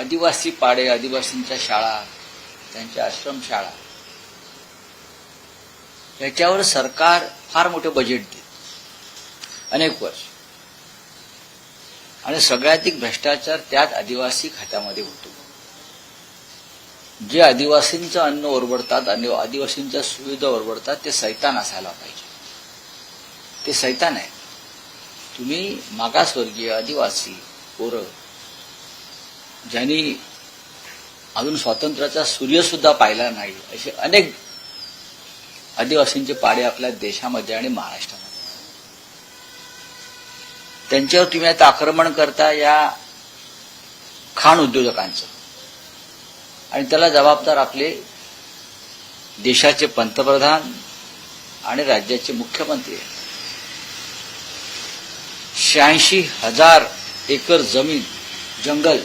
आदिवासी पाडे, आदिवासींच्या शाळा, त्यांच्या आश्रमशाळा याच्यावर सरकार फार मोठे बजेट देते अनेक वर्ष, आणि सगळ्याधिक भ्रष्टाचार त्यात आदिवासी खात्यामध्ये होतो. जे आदिवासींचं अन्न ओरबडतात, आदिवासींच्या सुविधा ओरबडतात, ते सैतान असायला पाहिजे. ते सैतान आहे. तुम्ही मागासवर्गीय आदिवासी पोरं, ज्यांनी अजून स्वातंत्र्याचा सूर्यसुद्धा पाहिला नाही, असे अनेक आदिवासींचे पाडे आपल्या देशामध्ये आणि महाराष्ट्रामध्ये, त्यांच्यावर तुम्ही आता आक्रमण करता या खाण उद्योजकांचं, आणि त्याला जबाबदार आपले देशाचे पंतप्रधान आणि राज्याचे मुख्यमंत्री आहेत. 86,000 एकर जमीन, जंगल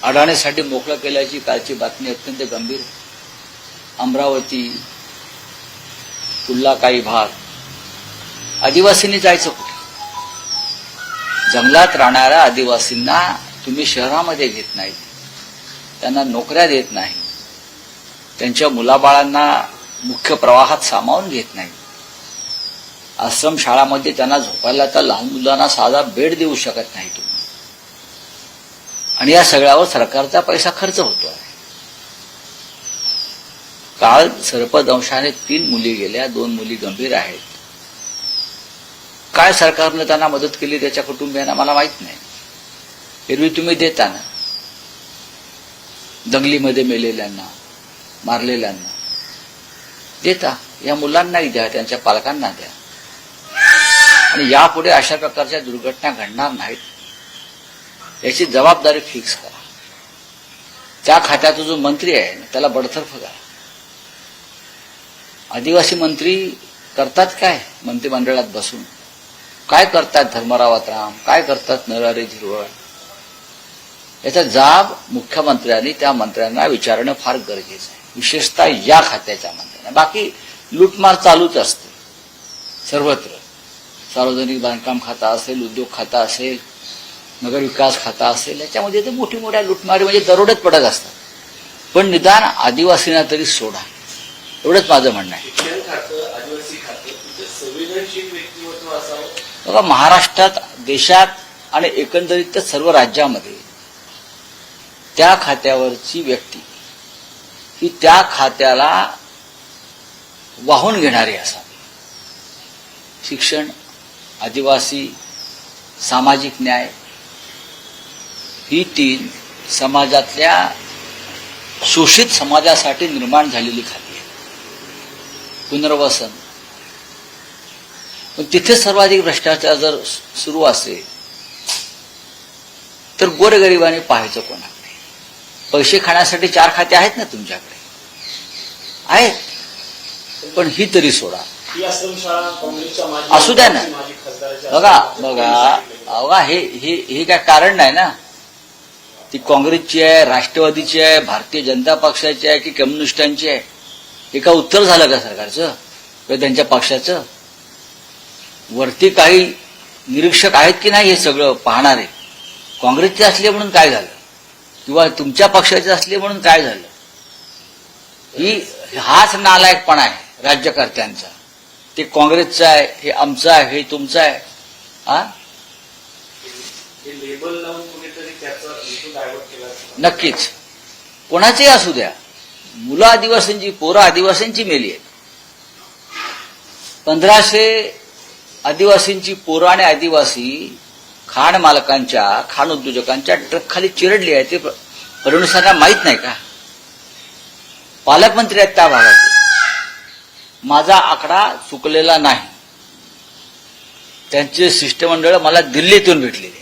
अडाणीसाठी मोकळं केल्याची कालची बातमी अत्यंत गंभीर. अमरावती, कुल्ला काही भाग, आदिवासींनी जायचं कुठे? जंगलात राहणाऱ्या आदिवासींना तुम्ही शहरामध्ये घेत नाही, त्यांना नोकऱ्या देत नाही, त्यांच्या मुलाबाळांना मुख्य प्रवाहात सामावून घेत नाही, आश्रमशाळामध्ये त्यांना झोपायला तर लहान मुलांना साधा बेड देऊ शकत नाही तुम्ही, आणि या सगळ्यावर सरकारचा पैसा खर्च होतो आहे. काल सर्पदंशाने 3 मुली गेल्या, 2 मुली गंभीर आहेत. काय सरकारनं त्यांना मदत केली त्याच्या कुटुंबियांना मला माहित नाही. एरवी तुम्ही देता ना, दंगलीमध्ये मेलेल्यांना, मारलेल्यांना देता, या मुलांनाही द्या, त्यांच्या पालकांना द्या, आणि यापुढे अशा प्रकारच्या दुर्घटना घडणार नाहीत याची जबाबदारी फिक्स करा. त्या खात्याचा जो मंत्री आहे त्याला बडतर्फ करा. आदिवासी मंत्री करतात काय मंत्रिमंडळात बसून? काय करतात धर्मराव अत्राम, काय करतात नरहरी झिरवळ? याचा जाब मुख्यमंत्र्यांनी त्या मंत्र्यांना विचारणं फार गरजेचं आहे, विशेषतः या खात्याच्या मंत्र्यांना. बाकी लूटमार चालूच असते सर्वत्र. सार्वजनिक बांधकाम खाता असेल, उद्योग खाता असेल, नगर विकास खाता असेल, याच्यामध्ये तर मोठी मोठ्या लुटमारी म्हणजे दरोड्यात पडत असतात. पण निदान आदिवासींना तरी सोडा, एवढंच माझं म्हणणं आहे. बघा, महाराष्ट्रात, देशात आणि एकंदरीत सर्व राज्यामध्ये त्या खात्यावरची व्यक्ती ही त्या खात्याला वाहून घेणारी असावी. शिक्षण, आदिवासी, सामाजिक न्याय ही 3 समाजातल्या शोषित समाजासाठी निर्माण झालेली खाती आहेत. पुनर्वसन. पण तिथे सर्वाधिक भ्रष्टाचार जर सुरू असेल तर गोरगरिबाने पाहायचं कोणाकडे? पैसे खाण्यासाठी 4 खाते आहेत ना तुमच्याकडे, आहेत, पण ही तरी सोडा. असू द्या ना. बघा हे काय कारण नाही ना. ती काँग्रेसची आहे, राष्ट्रवादीची आहे, भारतीय जनता पक्षाची आहे की कम्युनिस्टांची आहे? हे का उत्तर झालं का सरकारचं किंवा त्यांच्या पक्षाचं? वरती काही निरीक्षक आहेत की नाही हे सगळं पाहणारे? काँग्रेसचे असले म्हणून काय झालं, किंवा तुमच्या पक्षाचे असले म्हणून काय झालं? हाच नालायकपणा आहे राज्यकर्त्यांचा. ते काँग्रेसचं आहे, हे आमचं आहे, हे तुमचं आहे. नक्कीच कोणाचेही असू द्या. मुलं आदिवासींची, पोरं आदिवासींची मेली आहेत. 1500 आदिवासींची पोरं आणि आदिवासी खाण मालकांच्या, खाण उद्योजकांच्या ट्रक खाली चिरडली आहे. ते फडणवीसांना माहीत नाही का? पालकमंत्री आहेत त्या भागात. माझा आकडा चुकलेला नाही. त्यांचे शिष्टमंडळ मला दिल्लीतून भेटलेले.